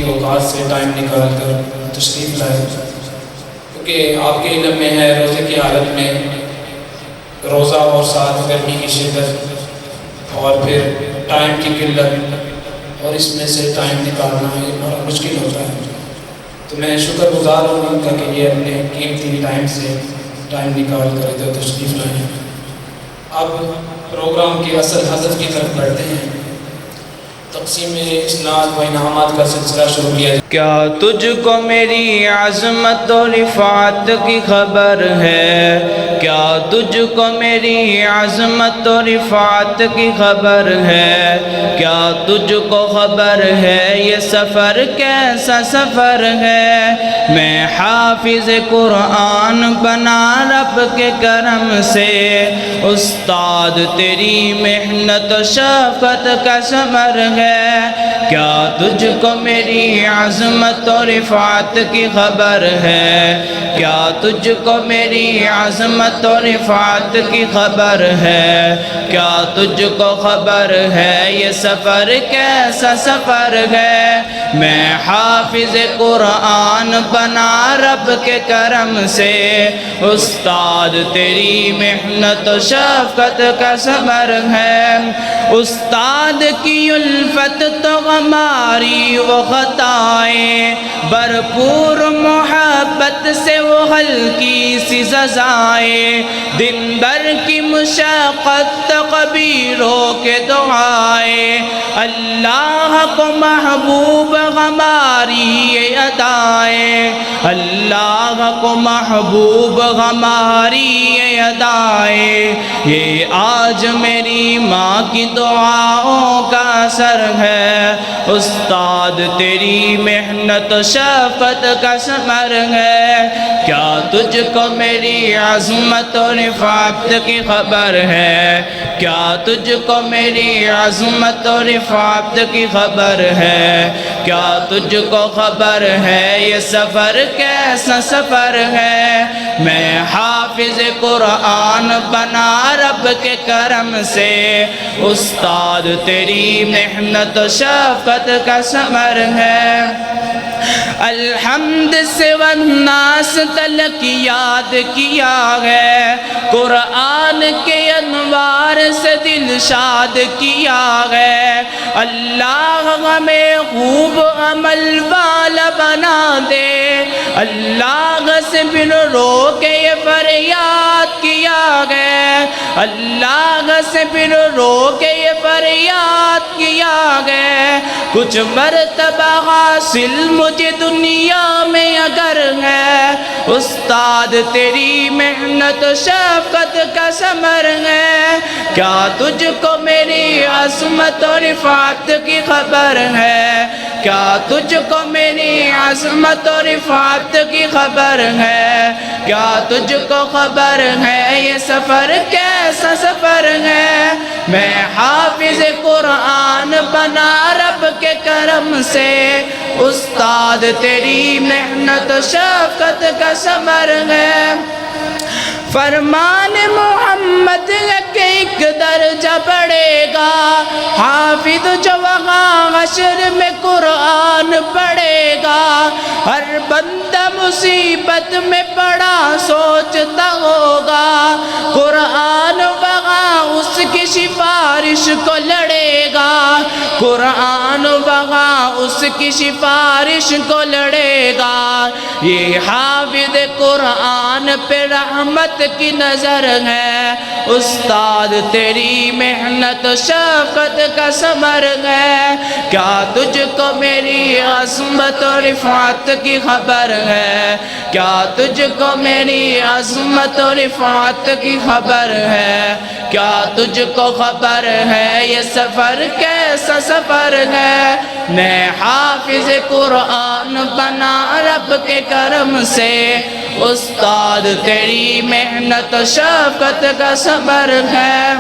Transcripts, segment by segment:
اوقات سے ٹائم نکال کر تشریف لائے، کیونکہ آپ کے علم میں ہے روزے کی حالت میں روزہ اور ساتھ گرمی کی شدت اور پھر ٹائم کی قلت، اور اس میں سے ٹائم نکالنا یہ بڑا مشکل ہوتا ہے۔ تو میں شکر گزار ہوں ان کا کہ یہ اپنے قیمتی ٹائم سے ٹائم نکال کر ادھر تشریف لائیں۔ اب پروگرام کے اصل ہدف کی طرف بڑھتے ہیں۔ تقسیم اسناد و انعامات کا سلسلہ شروع کیا جائے۔ کیا تجھ کو میری عظمت و رفعت کی خبر ہے؟ کیا تجھ کو میری عظمت و رفعت کی خبر ہے؟ کیا تجھ کو خبر ہے یہ سفر کیسا سفر ہے؟ میں حافظ قرآن بنا رب کے کرم سے، استاد تیری محنت و شفقت کا ثمر ہے۔ کیا تجھ کو میری عظمت و رفعت کی خبر ہے؟ کیا تجھ کو میری عظمت و رفعت کی خبر ہے؟ کیا تجھ کو خبر ہے یہ سفر کیسا سفر ہے؟ میں حافظ قرآن بنا رب کے کرم سے، استاد تیری محنت و شفقت کا ثمر ہے۔ استاد کی الفت تو ہماری وہ خطائیں، بھرپور محبت سے وہ ہلکی سی سزائیں، دن بھر کی مشقت تو کبھی رو کے دعائیں، اللہ کو محبوب ہماری یہ ادائیں، اللہ کو محبوب ہماری یہ ادائیں، یہ آج میری ماں کی دعاؤں کا اثر ہے، استاد تیری محنت و شفقت کا ثمر ہے۔ کیا تجھ کو میری عظمت و رفعت کی خبر ہے؟ کیا تجھ کو میری عظمت و رفعت کی خبر ہے؟ کیا تجھ کو خبر ہے یہ سفر کیسا سفر ہے؟ میں حافظ قرآن بنا رب کے کرم سے، استاد تیری محنت و شفقت کا ثمر ہے۔ الحمد سے والناس تلک یاد کیا ہے، قرآن کے انوار سے دل شاد کیا ہے، اللہ ہمیں خوب عمل والا بنا دے، اللہ سے بن رو کے یہ فریاد کیا ہے، اللہ سے بن رو کے یہ فریاد کیا ہے، کچھ مرتبہ حاصل مجھے دنیا میں اگر ہے، استاد تیری محنت و شفقت کا ثمر ہے۔ کیا تجھ کو میری عظمت و رفعت کی خبر ہے؟ کیا تجھ کو میری عظمت و رفعت کی خبر ہے؟ کیا تجھ کو خبر ہے یہ سفر کیسا سفر ہے؟ میں حافظ قرآن بنا رب کے کرم سے، استاد تیری محنت و شفقت کا ثمر ہے۔ فرمان محمد ایک ایک درجہ بڑھے گا، حافظ جو وہاں حشر میں قرآن پڑھے گا، ہر بندہ مصیبت میں پڑا سوچتا ہوگا، قرآن وہاں اس کی سفارش کو لڑے گا، قرآن وہاں اس کی سفارش کو لڑے گا، یہ حافظ قرآن پہ رحمت کی نظر ہے، استاد تیری محنت و شفقت کا ثمر ہے۔ کیا تجھ کو میری عظمت و رفعت کی خبر ہے؟ کیا تجھ کو میری عظمت و رفعت کی خبر ہے؟ کیا تجھ کو خبر ہے یہ سفر کیسا سفر ہے؟ میں حافظ قرآن بنا رب کے کرم سے، استاد تیری محنت و شفقت کا ثمر ہے۔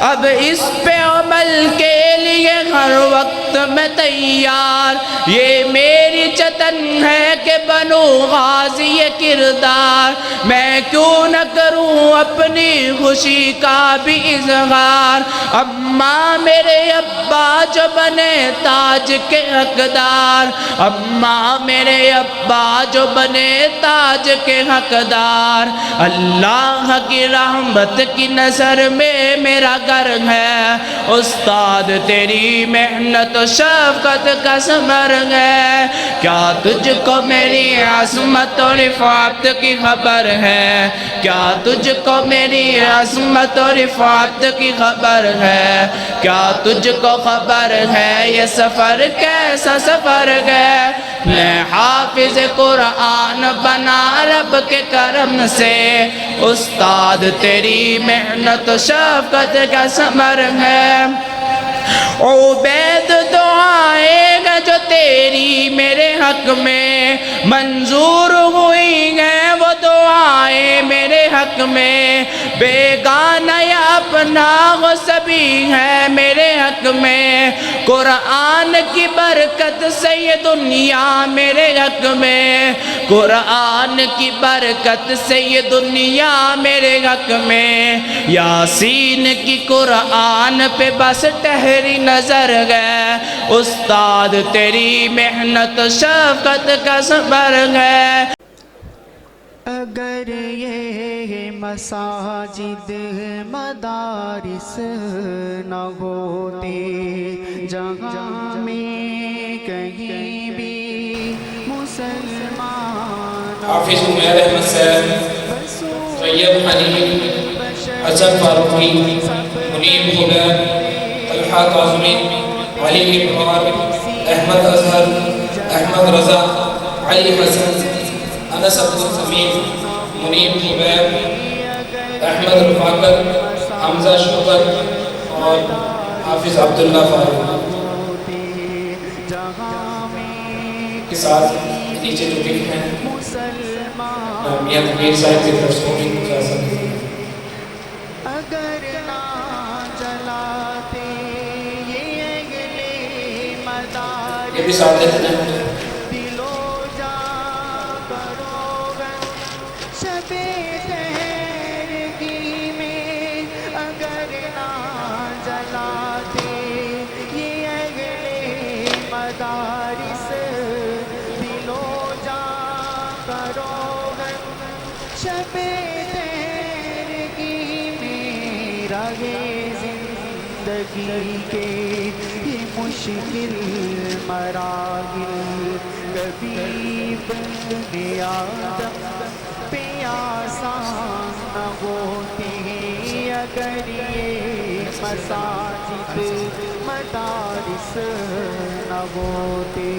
اب اس پہ عمل کے لیے ہر وقت میں تیار، یہ میری چتن ہے کہ بنو غازی کردار، میں کیوں نہ کروں اپنی خوشی کا بھی اظہار۔ اماں میرے ابا جو بنے تاج کے حقدار، اماں میرے ابا جو بنے تاج کے حقدار۔ اللہ کی رحمت کی نظر میں میرا گھر ہے، استاد تیری محنت و شفقت کا ثمر ہے۔ کیا تجھ کو میری عظمت و رفعت کی خبر ہے؟ کیا تجھ کو میری عظمت و رفعت کی خبر ہے؟ کیا تجھ کو خبر ہے یہ سفر کیسا سفر ہے؟ میں حافظ قرآن بنا رب کے کرم سے، استاد تیری محنت و شفقت کا ثمر ہے۔ عبید دعائیں گا جو تیری میرے حق میں منظور ہوئی ہیں، وہ دعائیں میرے حق میں بیگانہ یا اپنا وہ سبھی ہیں میرے حق میں۔ قرآن کی برکت سے یہ دنیا میرے حق میں، قرآن کی برکت سے یہ دنیا میرے حق میں۔ یاسین کی قرآن پہ بس ٹہری نظر ہے، استاد تیری محنت شفقت کا ثمر ہے۔ اگر یہ مساجد مدارس نہ ہوتے جہاں میں کہیں بھی مسلمان، حافظ عمیر احمد صاحب، طیب حنین، حسن فاروقی، منیب خبیر، طلحہ کاظمی، علی ابرار، احمد اظہر، احمد رضا، علی حسن، انس عبد الحمید، منیب خبیر، احمد رفاقت، حمزہ شکر اور حافظ عبداللہ فاروق کے ساتھ نیچے جو گفٹ ہیں میاں تقیر صاحب کی طرف سے بھی اجازت ہے۔ اگر نہ جلاتے یہ اگلے مدارس، یہ بھی ساتھ دیتے ہیں دلو جا کروگن شب تہرگی میں۔ اگر نہ جلاتے یہ اگلے مدارس، دلو جا کروگن شب تہرگی میں۔ راہ زندگی کے یہ مشکل مراحل کبھی بن آدم پہ آسان نہ ہوتے ہیں، اگر یہ مساجد مدارس نہ ہوتے۔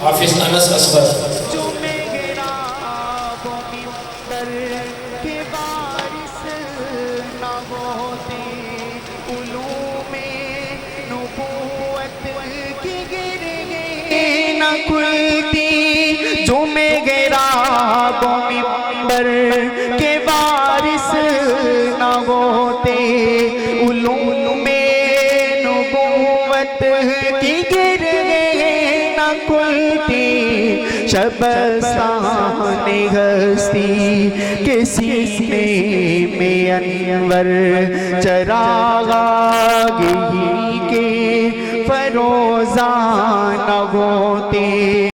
حافظ انس اصغر، جو محراب و منبر کے وارث نہ ہوتے، علوم نبوت کی گرہیں نہ کھلتی۔ جو محراب و منبر کے وارث نہ ہوتے، علوم نبوت کی گرہیں نہ کھلتی۔ شبستان ہستی کے سینے میں انور چراغ آگہی کے فروزاں نہ ہوتے۔